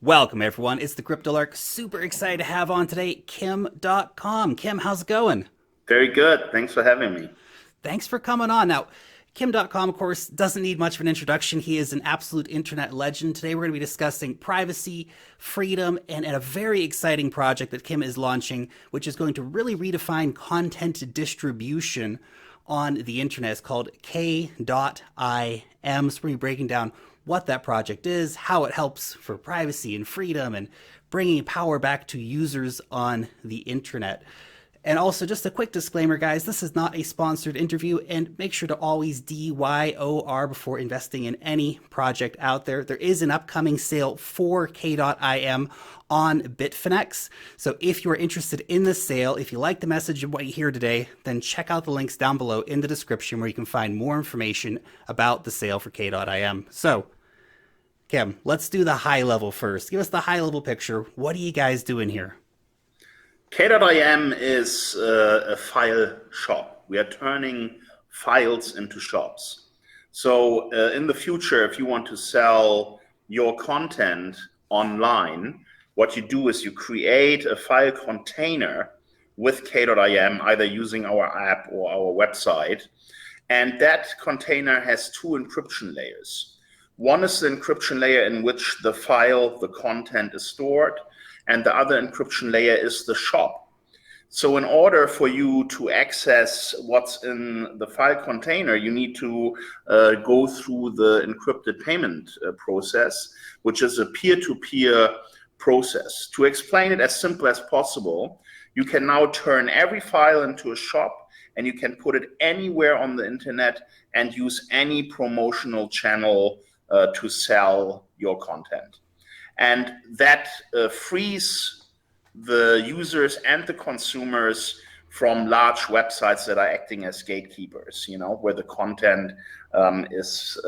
Welcome, everyone. It's the Crypto Lark. Super excited to have on today K.im. Kim, how's it going? Very good. Thanks for having me. Thanks for coming on. Now, Kim.com, of course, doesn't need much of an introduction. He is an absolute internet legend. Today, we're going to be discussing privacy, freedom, and a very exciting project that Kim is launching, which is going to really redefine content distribution on the internet. It's called K.im. So we're going to be breaking down what that project is, how it helps for privacy and freedom, and bringing power back to users on the internet. And also, just a quick disclaimer, guys, this is not a sponsored interview, and make sure to always DYOR before investing in any project out there. There is an upcoming sale for K.im on Bitfinex. So if you are interested in this sale, if you like the message of what you hear today, then check out the links down below in the description where you can find more information about the sale for K.im. So, Kim, let's do the high level first. Give us the high level picture. What are you guys doing here? K.im is a file shop. We are turning files into shops. So in the future, if you want to sell your content online, what you do is you create a file container with K.im, either using our app or our website. And that container has two encryption layers. One is the encryption layer in which the file, the content is stored, and the other encryption layer is the shop. So in order for you to access what's in the file container, you need to go through the encrypted payment process, which is a peer-to-peer process. To explain it as simple as possible, you can now turn every file into a shop, and you can put it anywhere on the internet and use any promotional channel to sell your content. And that frees the users and the consumers from large websites that are acting as gatekeepers, where the content is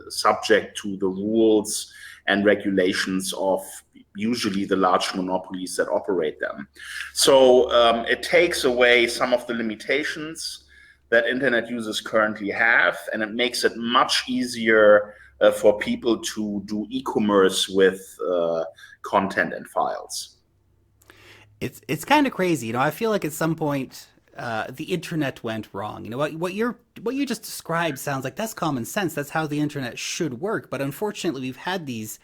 subject to the rules and regulations of usually the large monopolies that operate them. So it takes away some of the limitations that internet users currently have, and it makes it much easier for people to do e-commerce with content and files. It's kind of crazy, I feel like at some point the internet went wrong. What you just described sounds like that's common sense. That's how the internet should work. But unfortunately, we've had these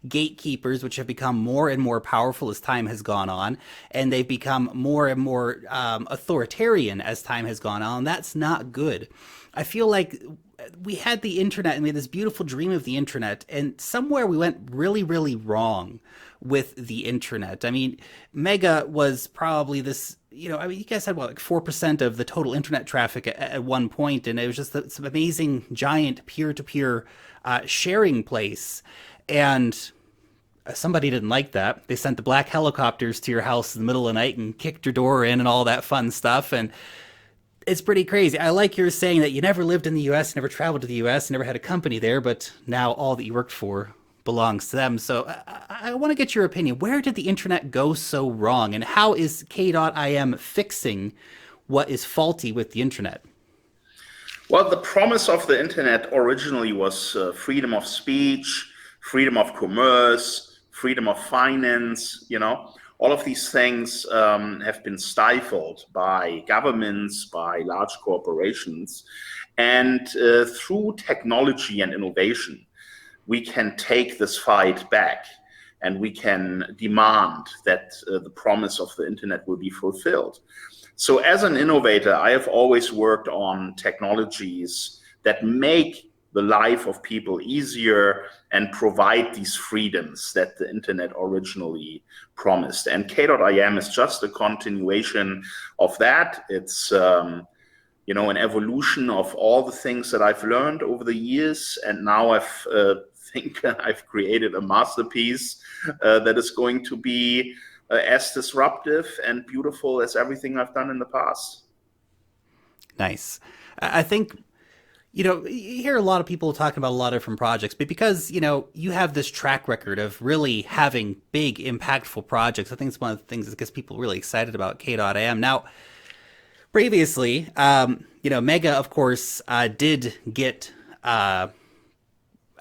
gatekeepers, which have become more and more powerful as time has gone on, and they've become more and more authoritarian as time has gone on. That's not good. I feel like we had the internet and we had this beautiful dream of the internet, and somewhere we went really, really wrong with the internet. I mean, Mega was probably this, you guys had like 4% of the total internet traffic at one point, and it was just this amazing giant peer-to-peer sharing place. And somebody didn't like that. They sent the black helicopters to your house in the middle of the night and kicked your door in and all that fun stuff. And it's pretty crazy. I like your saying that you never lived in the US, never traveled to the US, never had a company there, but now all that you worked for belongs to them. So I want to get your opinion. Where did the internet go so wrong, and how is K.im fixing what is faulty with the internet? Well, the promise of the internet originally was freedom of speech, freedom of commerce, freedom of finance. All of these things have been stifled by governments, by large corporations. And through technology and innovation, we can take this fight back, and we can demand that the promise of the internet will be fulfilled. So as an innovator, I have always worked on technologies that make the life of people easier and provide these freedoms that the internet originally promised. And K.im is just a continuation of that. It's an evolution of all the things that I've learned over the years, and now think I've created a masterpiece that is going to be as disruptive and beautiful as everything I've done in the past. Nice. I think you hear a lot of people talking about a lot of different projects, but because, you have this track record of really having big, impactful projects, I think it's one of the things that gets people really excited about K.im. Now, previously, Mega, of course, did get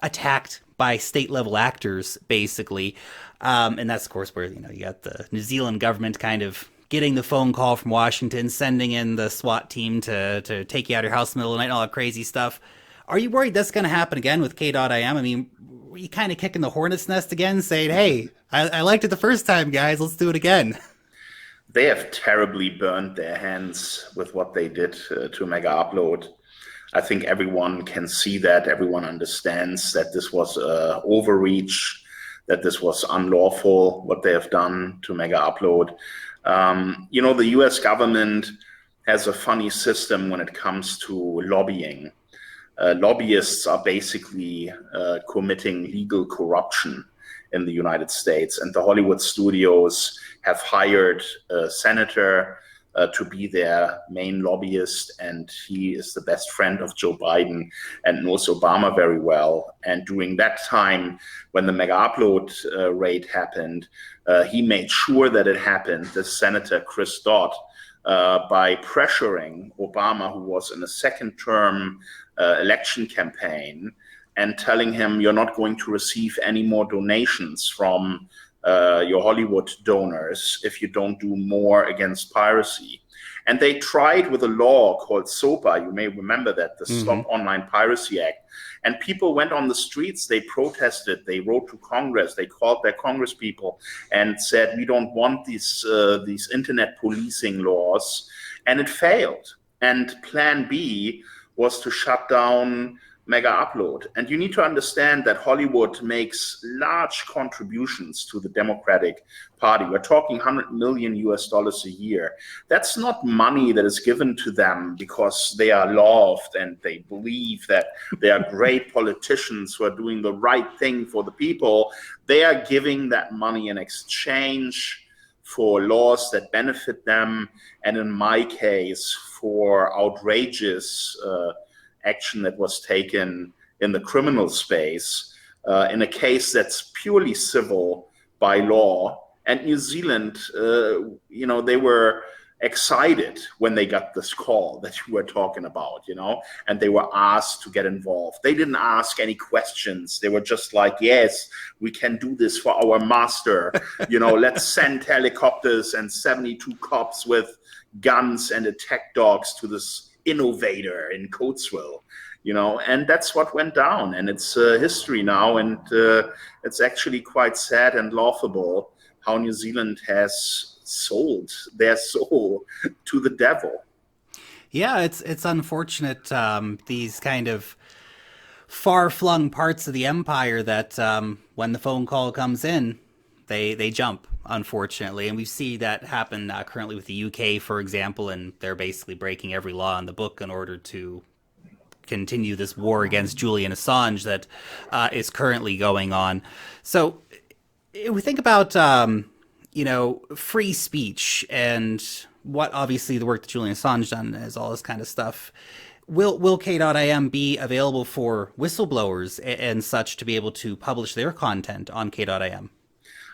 attacked by state level actors, basically. And that's, of course, where, you got the New Zealand government kind of getting the phone call from Washington, sending in the SWAT team to take you out of your house in the middle of the night, and all that crazy stuff. Are you worried that's going to happen again with K.im? I mean, were you kind of kicking the hornet's nest again, saying, hey, I liked it the first time, guys, let's do it again? They have terribly burned their hands with what they did to Megaupload. I think everyone can see that. Everyone understands that this was overreach, that this was unlawful, what they have done to Megaupload. The US government has a funny system when it comes to lobbying. Lobbyists are basically committing legal corruption in the United States, and the Hollywood studios have hired a senator to be their main lobbyist, and he is the best friend of Joe Biden and knows Obama very well. And during that time, when the Megaupload raid happened, he made sure that it happened, the Senator Chris Dodd, by pressuring Obama, who was in a second-term election campaign, and telling him, you're not going to receive any more donations from your Hollywood donors if you don't do more against piracy. And they tried with a law called SOPA, you may remember that, the Stop Online Piracy Act. And people went on the streets, they protested, they wrote to Congress, they called their Congress people and said, we don't want these internet policing laws. And it failed. And Plan B was to shut down Megaupload. And you need to understand that Hollywood makes large contributions to the Democratic Party. We're talking 100 million US dollars a year. That's not money that is given to them because they are loved and they believe that they are great politicians who are doing the right thing for the people. They are giving that money in exchange for laws that benefit them, and in my case, for outrageous action that was taken in the criminal space in a case that's purely civil by law. And New Zealand, they were excited when they got this call that you were talking about, and they were asked to get involved. They didn't ask any questions. They were just like, yes, we can do this for our master. Let's send helicopters and 72 cops with guns and attack dogs to this innovator in Coatesville, and that's what went down, and it's history now, and it's actually quite sad and laughable how New Zealand has sold their soul to the devil. Yeah, it's unfortunate, these kind of far-flung parts of the empire that when the phone call comes in, they jump, unfortunately. And we see that happen currently with the UK, for example, and they're basically breaking every law in the book in order to continue this war against Julian Assange that is currently going on. So if we think about, free speech and what obviously the work that Julian Assange done is, all this kind of stuff, will K.im be available for whistleblowers and such to be able to publish their content on K.im?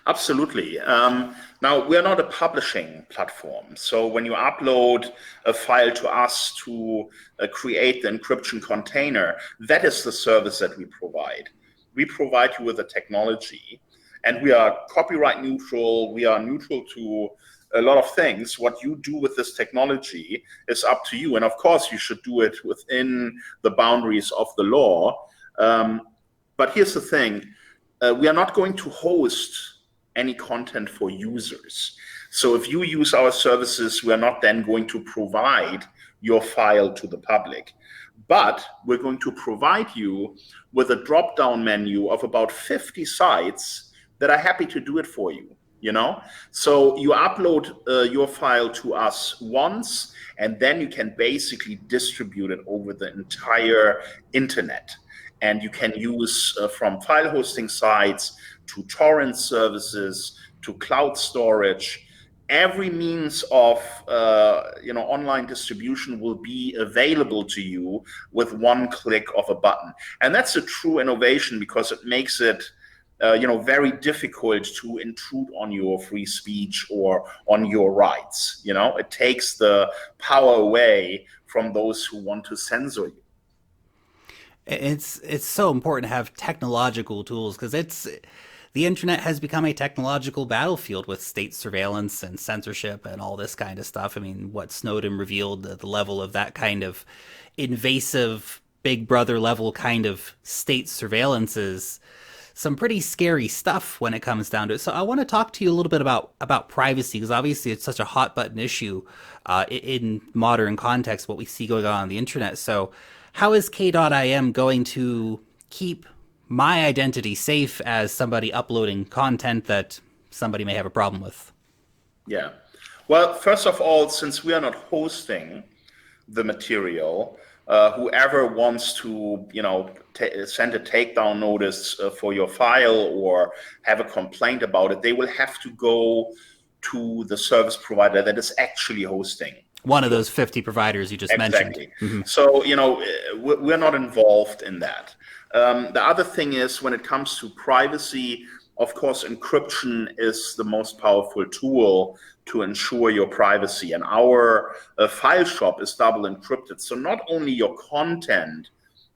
Absolutely. Now, we're not a publishing platform. So when you upload a file to us to create the encryption container, that is the service that we provide. We provide you with the technology, and we are copyright neutral. We are neutral to a lot of things. What you do with this technology is up to you. And of course, you should do it within the boundaries of the law. But here's the thing. We are not going to host any content for users. So if you use our services, we are not then going to provide your file to the public. But we're going to provide you with a drop-down menu of about 50 sites that are happy to do it for you. So you upload your file to us once, and then you can basically distribute it over the entire internet. And you can use from file hosting sites to torrent services to cloud storage. Every means of online distribution will be available to you with one click of a button. And that's a true innovation because it makes it very difficult to intrude on your free speech or on your rights. It takes the power away from those who want to censor you. It's so important to have technological tools because it's the internet has become a technological battlefield with state surveillance and censorship and all this kind of stuff. I mean, what Snowden revealed, the level of that kind of invasive Big Brother level kind of state surveillance is some pretty scary stuff when it comes down to it. So I want to talk to you a little bit about privacy because obviously it's such a hot button issue in modern context, what we see going on the internet. So how is K.im going to keep my identity safe as somebody uploading content that somebody may have a problem with? Yeah. Well, first of all, since we are not hosting the material, whoever wants to, send a takedown notice for your file or have a complaint about it, they will have to go to the service provider that is actually hosting. One of those 50 providers you just mentioned. Exactly. So, we're not involved in that. The other thing is when it comes to privacy, of course, encryption is the most powerful tool to ensure your privacy. And our file shop is double encrypted. So not only your content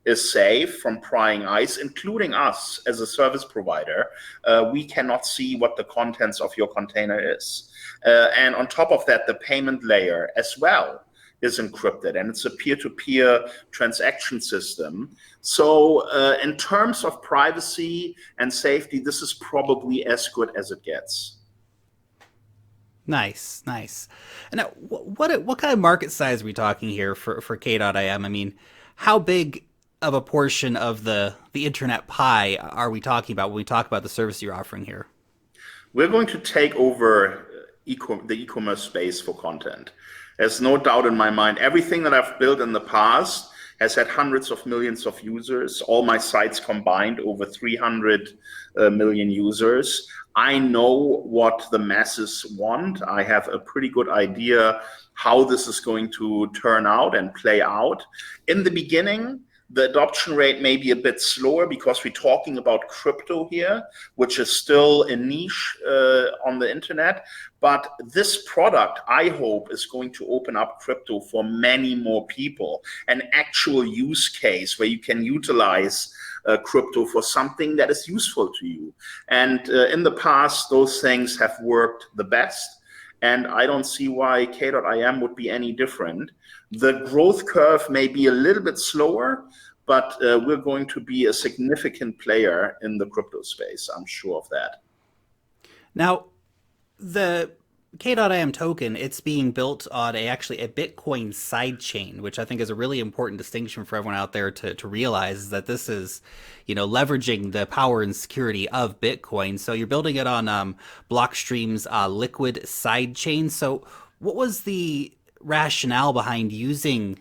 is safe from prying eyes, including us as a service provider, we cannot see what the contents of your container is. And on top of that, the payment layer as well is encrypted, and it's a peer-to-peer transaction system. So in terms of privacy and safety, this is probably as good as it gets. Nice, nice. And now, what kind of market size are we talking here for K.im? I mean, how big of a portion of the internet pie are we talking about when we talk about the service you're offering here? We're going to take over the e-commerce space for content. There's no doubt in my mind. Everything that I've built in the past has had hundreds of millions of users. All my sites combined, over 300 million users. I know what the masses want. I have a pretty good idea how this is going to turn out and play out. In the beginning, the adoption rate may be a bit slower because we're talking about crypto here, which is still a niche on the internet. But this product, I hope, is going to open up crypto for many more people. An actual use case where you can utilize crypto for something that is useful to you. And in the past, those things have worked the best. And I don't see why K.im would be any different. The growth curve may be a little bit slower, but we're going to be a significant player in the crypto space. I'm sure of that. Now, the K.im token, it's being built on actually a Bitcoin sidechain, which I think is a really important distinction for everyone out there to realize is that this is, leveraging the power and security of Bitcoin. So you're building it on Blockstream's liquid sidechain. So what was the rationale behind using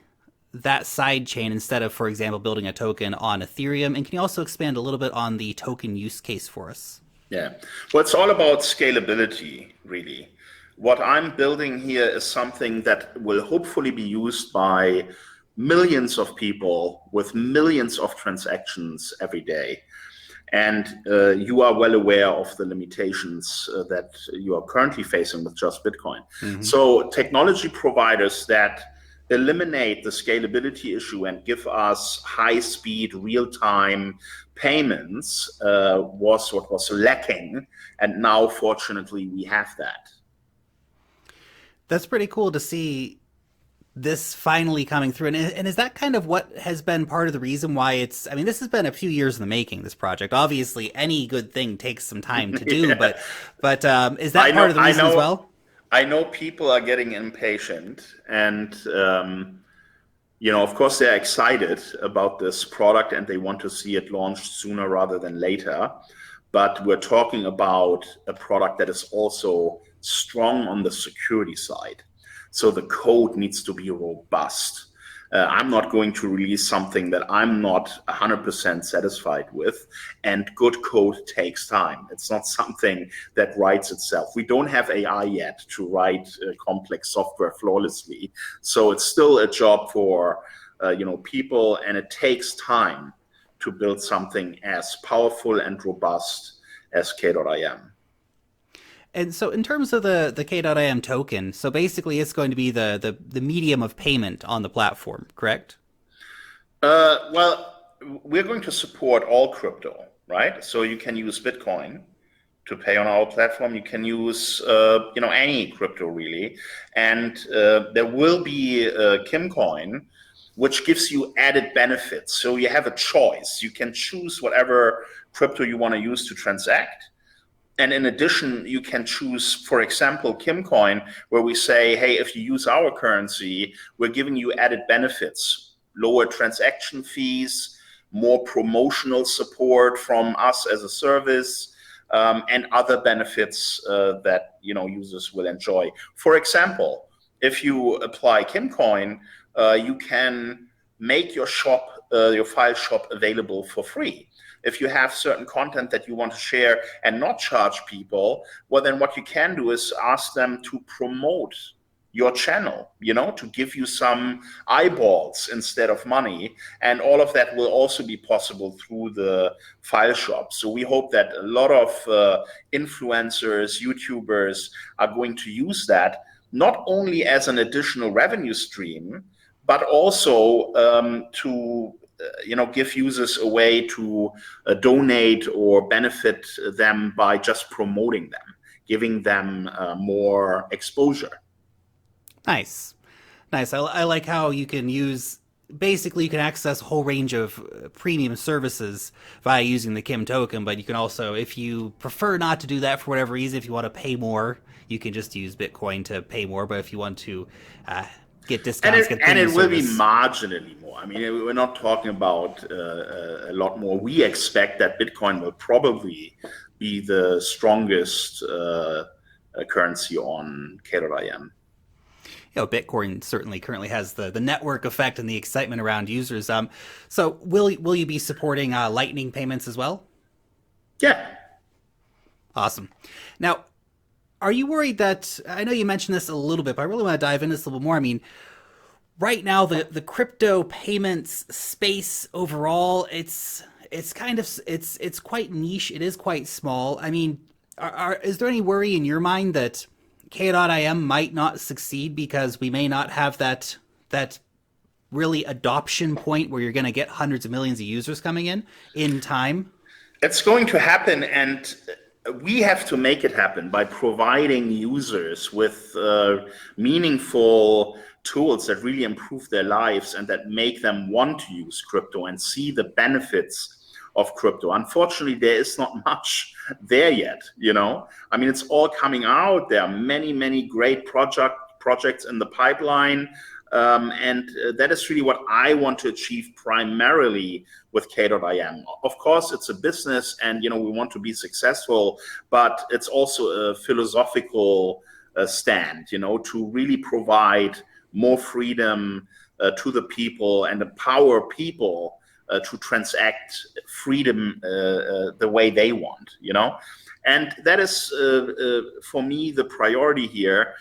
that sidechain instead of, for example, building a token on Ethereum? And can you also expand a little bit on the token use case for us? Yeah, well, it's all about scalability, really. What I'm building here is something that will hopefully be used by millions of people with millions of transactions every day. And you are well aware of the limitations that you are currently facing with just Bitcoin. Mm-hmm. So technology providers that eliminate the scalability issue and give us high-speed, real-time payments was what was lacking. And now, fortunately, we have that. That's pretty cool to see this finally coming through. And is that kind of what has been part of the reason why this has been a few years in the making, this project? Obviously, any good thing takes some time to do, yeah. but is that part of the reason as well? I know people are getting impatient and, of course, they're excited about this product and they want to see it launched sooner rather than later. But we're talking about a product that is also strong on the security side. So the code needs to be robust. I'm not going to release something that I'm not 100% satisfied with, and good code takes time. It's not something that writes itself. We don't have AI yet to write complex software flawlessly. So it's still a job for people, and it takes time to build something as powerful and robust as K.im. And so in terms of the K.im token, so basically it's going to be the medium of payment on the platform, correct? Well, we're going to support all crypto, right? So you can use Bitcoin to pay on our platform. You can use, any crypto really, and there will be KUCOIN, which gives you added benefits. So you have a choice. You can choose whatever crypto you want to use to transact. And in addition, you can choose, for example, KUCOIN, where we say, hey, if you use our currency, we're giving you added benefits, lower transaction fees, more promotional support from us as a service, and other benefits that users will enjoy. For example, if you apply KUCOIN, you can make your shop, your file shop, available for free. If you have certain content that you want to share and not charge people, well, then what you can do is ask them to promote your channel, to give you some eyeballs instead of money. And all of that will also be possible through the file shop. So we hope that a lot of influencers, YouTubers are going to use that, not only as an additional revenue stream, but also to give users a way to donate or benefit them by just promoting them, giving them more exposure. Nice. Nice. I like how you can basically you can access a whole range of premium services via using the Kim token, but you can also, if you prefer not to do that for whatever reason, if you want to pay more, you can just use Bitcoin to pay more. But if you want to get discounts, and it will be marginally more. I mean, we're not talking about a lot more. We expect that Bitcoin will probably be the strongest currency on K.im. Bitcoin certainly currently has the network effect and the excitement around users. So will you be supporting Lightning payments as well? Yeah. Awesome. Now, are you worried that, I know you mentioned this a little bit, but I really want to dive into this a little bit more. I mean, right now the crypto payments space overall, it's quite niche. It is quite small. I mean, is there any worry in your mind that K.im might not succeed because we may not have that really adoption point where you're going to get hundreds of millions of users coming in time? It's going to happen, and we have to make it happen by providing users with meaningful tools that really improve their lives and that make them want to use crypto and see the benefits of crypto. Unfortunately, there is not much there yet. I mean, it's all coming out. There are many great projects in the pipeline. And that is really what I want to achieve primarily with K.im. Of course, it's a business and, we want to be successful, but it's also a philosophical stand, to really provide more freedom to the people and empower people to transact freedom the way they want, And that is, for me, the priority here.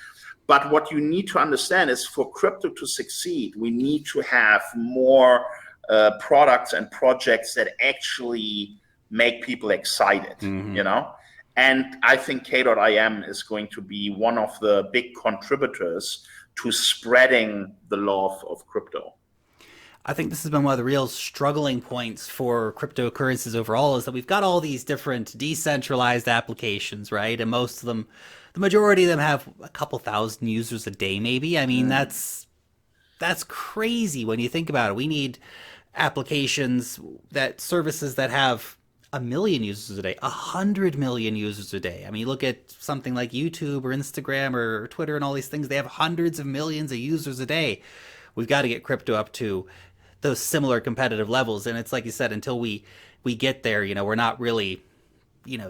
But what you need to understand is for crypto to succeed, we need to have more products and projects that actually make people excited, And I think K.im is going to be one of the big contributors to spreading the love of crypto. I think this has been one of the real struggling points for cryptocurrencies overall, is that we've got all these different decentralized applications, right? And most of them, the majority of them have a couple thousand users a day, maybe. I mean, that's crazy when you think about it. We need services that have 1 million users a day, 100 million users a day. I mean, look at something like YouTube or Instagram or Twitter and all these things. They have hundreds of millions of users a day. We've got to get crypto up to those similar competitive levels. And it's like you said, until we get there, we're not really,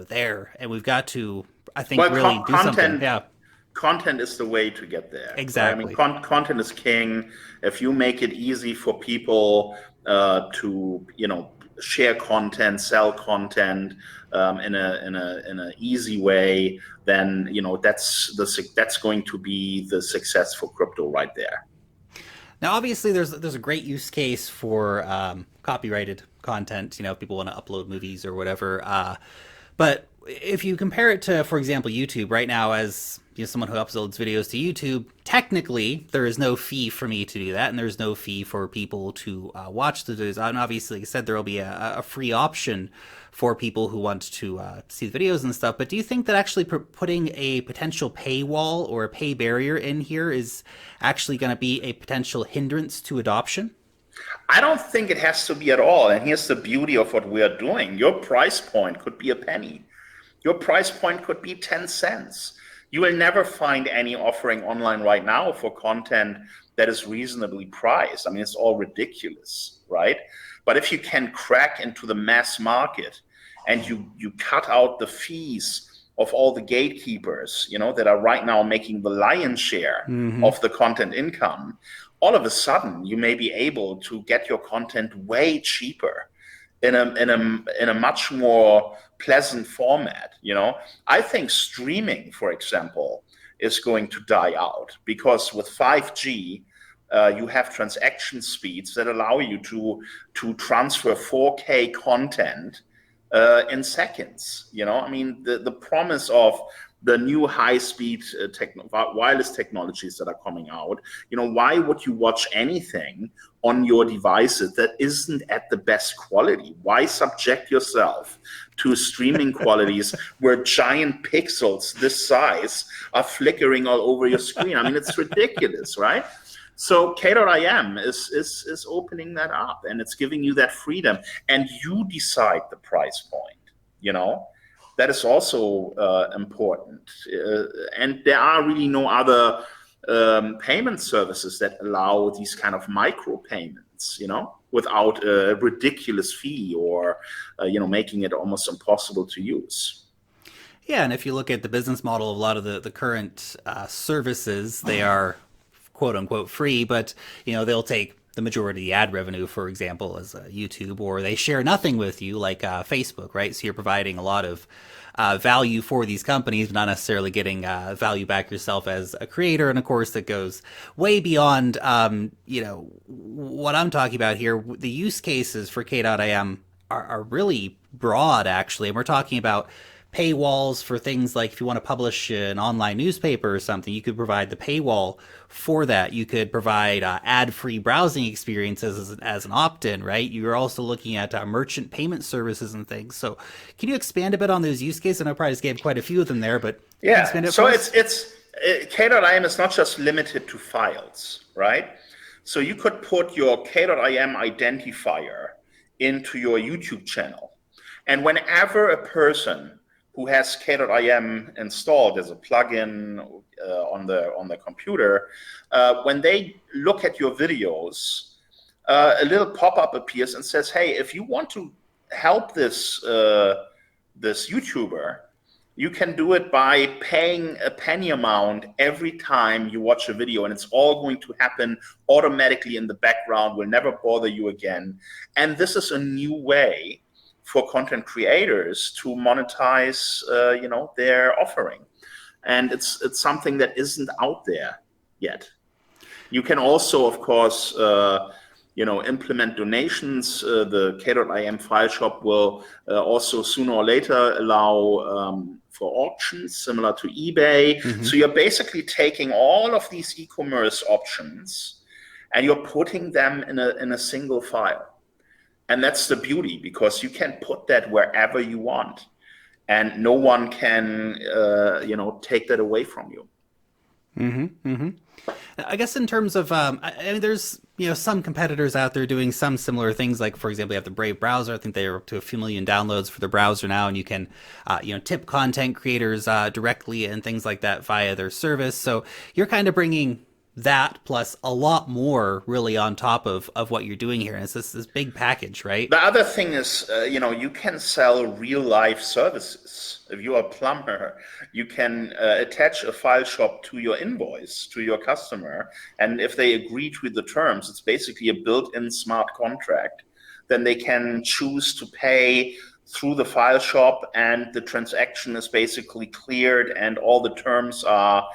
there. And we've got to, I think, really do something. Yeah. Content is the way to get there. Exactly. Right? I mean, content is king. If you make it easy for people to, share content, sell content in a easy way, then that's going to be the success for crypto right there. Now, obviously, there's a great use case for copyrighted content. If people want to upload movies or whatever. But if you compare it to, for example, YouTube right now, as someone who uploads videos to YouTube, technically there is no fee for me to do that, and there's no fee for people to watch the videos. And obviously, like I said, there will be a free option for people who want to see the videos and stuff. But do you think that actually putting a potential paywall or a pay barrier in here is actually going to be a potential hindrance to adoption? I don't think it has to be at all. And here's the beauty of what we are doing. Your price point could be a penny. Your price point could be 10 cents. You will never find any offering online right now for content that is reasonably priced. I mean, it's all ridiculous, right? But if you can crack into the mass market and you cut out the fees of all the gatekeepers, that are right now making the lion's share of the content income, all of a sudden you may be able to get your content way cheaper in a much more pleasant format. I think streaming, for example, is going to die out, because with 5G you have transaction speeds that allow you to transfer 4K content in seconds. I mean, the promise of the new high-speed wireless technologies that are coming out, why would you watch anything on your devices that isn't at the best quality? Why subject yourself to streaming qualities where giant pixels this size are flickering all over your screen? I mean, it's ridiculous, right? So K.im is opening that up, and it's giving you that freedom, and you decide the price point. That is also important. And there are really no other payment services that allow these kind of micro payments, without a ridiculous fee or, making it almost impossible to use. Yeah, and if you look at the business model of a lot of the current services, they are quote unquote free, but they'll take the majority of the ad revenue, for example, as YouTube, or they share nothing with you, like Facebook, right? So you're providing a lot of value for these companies, but not necessarily getting value back yourself as a creator. And of course, that goes way beyond, what I'm talking about here. The use cases for K.im are really broad, actually. And we're talking about paywalls for things like if you want to publish an online newspaper or something, you could provide the paywall for that. You could provide ad-free browsing experiences as an opt-in, right? You're also looking at merchant payment services and things. So can you expand a bit on those use cases? I know I probably just gave quite a few of them there, but yeah. So it's K.im is not just limited to files, right? So you could put your K.im identifier into your YouTube channel, and whenever a person who has K.im installed as a plugin on the computer, when they look at your videos, a little pop-up appears and says, "Hey, if you want to help this YouTuber, you can do it by paying a penny amount every time you watch a video, and it's all going to happen automatically in the background. Will never bother you again." And this is a new way for content creators to monetize, their offering, and it's something that isn't out there yet. You can also, of course, implement donations. The K.im file shop will also sooner or later allow for auctions similar to eBay. So you're basically taking all of these e-commerce options and you're putting them in a single file. And that's the beauty, because you can put that wherever you want, and no one can, take that away from you. I guess in terms of, I mean, there's some competitors out there doing some similar things. Like, for example, you have the Brave browser. I think they're up to a few million downloads for the browser now, and you can, tip content creators directly and things like that via their service. So you're kind of bringing that plus a lot more really on top of what you're doing here. And it's this big package, right? The other thing is, you can sell real life services. If you're a plumber, you can attach a file shop to your invoice, to your customer. And if they agree to the terms, it's basically a built-in smart contract. Then they can choose to pay through the file shop, and the transaction is basically cleared, and all the terms are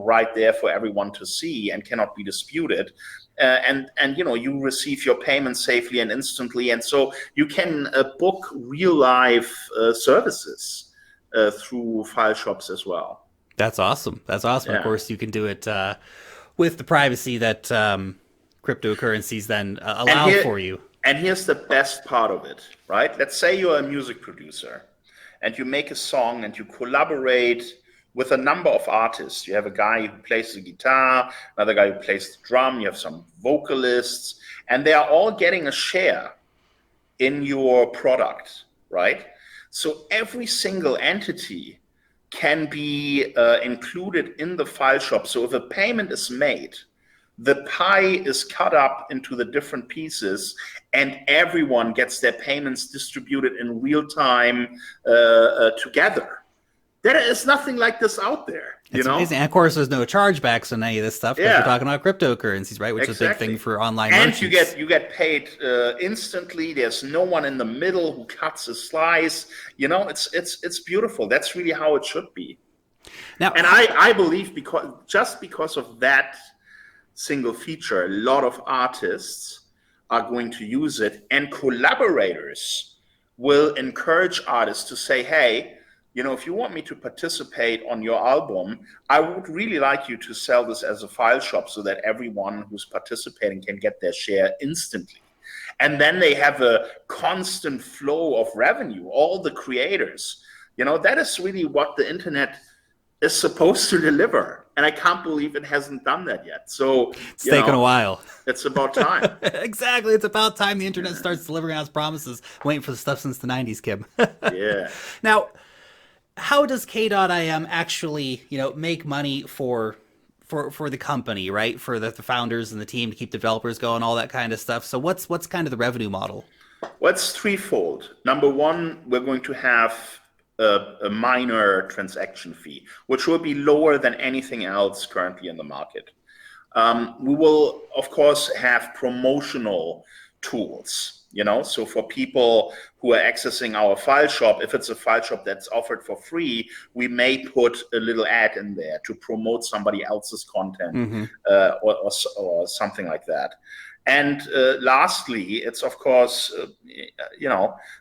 right there for everyone to see and cannot be disputed. and you receive your payment safely and instantly, and so you can book real life services through file shops as well. That's awesome. That's awesome. Of Yeah. course, you can do it with the privacy that cryptocurrencies then And allow here, for you. and here's the best part of it, right? Let's say you're a music producer and you make a song and you collaborate with a number of artists. You have a guy who plays the guitar, another guy who plays the drum, you have some vocalists, and they are all getting a share in your product, right? So every single entity can be included in the file shop. So if a payment is made, the pie is cut up into the different pieces, and everyone gets their payments distributed in real time together. There is nothing like this out there. It's amazing. And of course, there's no chargebacks on any of this stuff because we're talking about cryptocurrencies, right? Which is a big thing for online merchants. And you get paid instantly. There's no one in the middle who cuts a slice. It's beautiful. That's really how it should be. Now, and I believe because of that single feature, a lot of artists are going to use it, and collaborators will encourage artists to say, hey, if you want me to participate on your album, I would really like you to sell this as a file shop so that everyone who's participating can get their share instantly. And then they have a constant flow of revenue, all the creators. That is really what the internet is supposed to deliver. And I can't believe it hasn't done that yet. So it's taken a while. It's about time. Exactly. It's about time the internet starts delivering on its promises. Waiting for the stuff since the 90s, Kim. Yeah. Now, how does K.im actually, make money for the company, right? For the founders and the team to keep developers going, all that kind of stuff. So what's kind of the revenue model? Well, it's threefold. Number one, we're going to have a minor transaction fee, which will be lower than anything else currently in the market. We will, of course, have promotional tools, so for people who are accessing our file shop, if it's a file shop that's offered for free, we may put a little ad in there to promote somebody else's content, or something like that. And lastly, it's of course,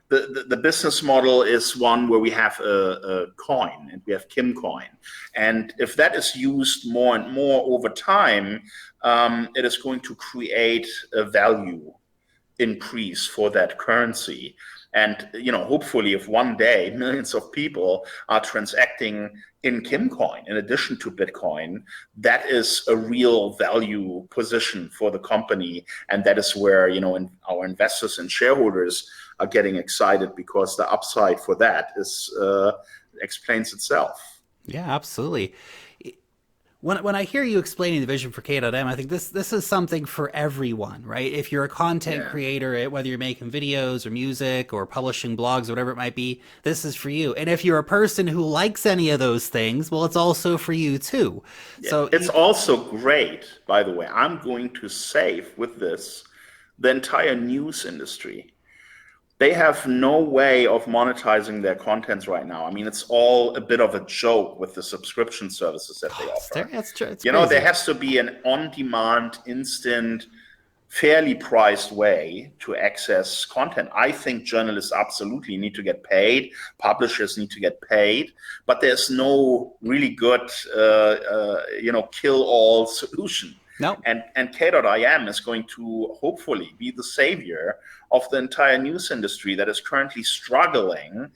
the business model is one where we have a coin, and we have KUCOIN. And if that is used more and more over time, it is going to create a value increase for that currency. And hopefully, if one day millions of people are transacting in KUCOIN in addition to Bitcoin, that is a real value position for the company, and that is where our investors and shareholders are getting excited, because the upside for that is explains itself. Yeah, absolutely. When I hear you explaining the vision for K.im, I think this is something for everyone, right? If you're a content creator, whether you're making videos or music or publishing blogs or whatever it might be, this is for you. And if you're a person who likes any of those things, well, it's also for you too. Yeah. So it's also great, by the way. I'm going to save with this the entire news industry. They have no way of monetizing their contents right now. I mean, it's all a bit of a joke with the subscription services that they offer. That's true. It's there has to be an on-demand, instant, fairly priced way to access content. I think journalists absolutely need to get paid. Publishers need to get paid. But there's no really good, kill-all solution. No. And K.im is going to hopefully be the savior of the entire news industry that is currently struggling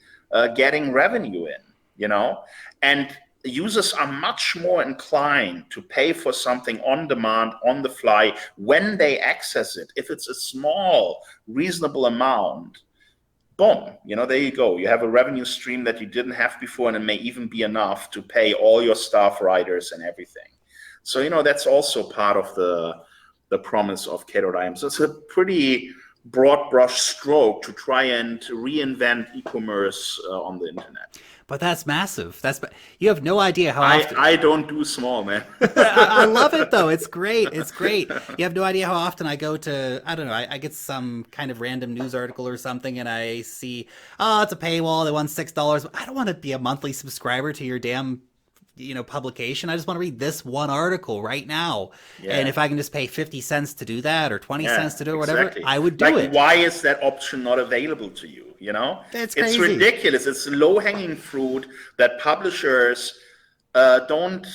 getting revenue in, and users are much more inclined to pay for something on demand, on the fly, when they access it. If it's a small, reasonable amount, boom, there you go. You have a revenue stream that you didn't have before, and it may even be enough to pay all your staff, writers, and everything. So, that's also part of the promise of K.im. So it's a pretty broad brush stroke to try and reinvent e-commerce on the internet. But that's massive. You have no idea how often... I don't do small, man. I love it, though. It's great. It's great. You have no idea how often I go to, I don't know, I get some kind of random news article or something, and I see, it's a paywall. They want $6. I don't want to be a monthly subscriber to your damn publication. I just want to read this one article right now. And Yeah. if I can just pay 50 cents to do that or 20 cents Yeah, to do it or whatever, exactly. I would do Like, it. why is that option not available to you? You know, That's it's crazy. ridiculous. It's low-hanging fruit that publishers don't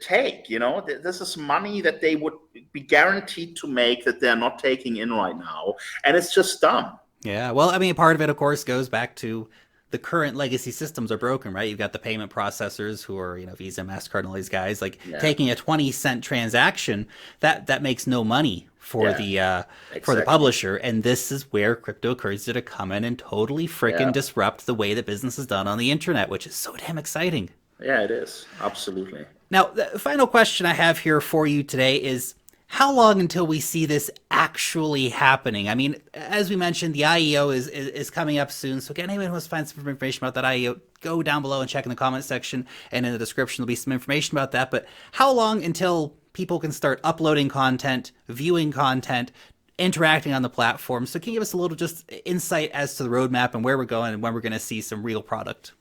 take. You know, this is money that they would be guaranteed to make that they're not taking in right now, and it's just dumb. Yeah. Well, I mean, part of it, of course, goes back to the current legacy systems are broken, right? You've got the payment processors who are, Visa, MasterCard, and all these guys, like Yeah. taking a 20-cent transaction that makes no money for Yeah, for the exactly. publisher. And this is where cryptocurrency to come in and totally frickin' Yeah. disrupt the way that business is done on the internet, which is so damn exciting. Yeah, it is. Absolutely. Now, the final question I have here for you today is how long until we see this actually happening? I mean, as we mentioned, the IEO is coming up soon. So again, anyone who wants to find some information about that IEO, go down below and check in the comment section. And in the description, there'll be some information about that. But how long until people can start uploading content, viewing content, interacting on the platform? So can you give us a little just insight as to the roadmap and where we're going and when we're going to see some real product?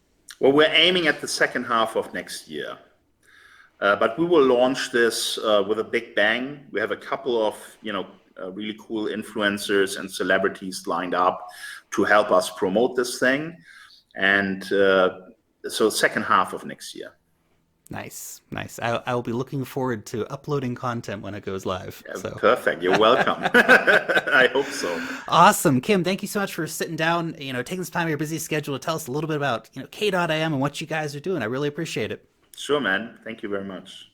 Well, we're aiming at the second half of next year. But we will launch this with a big bang. We have a couple of, really cool influencers and celebrities lined up to help us promote this thing. And so second half of next year. Nice, nice. I will be looking forward to uploading content when it goes live. Yeah, So perfect. You're welcome. I hope so. awesome, Kim. Thank you so much for sitting down. Taking some time out of your busy schedule to tell us a little bit about K.im and what you guys are doing. I really appreciate it. Sure, man. Thank you very much.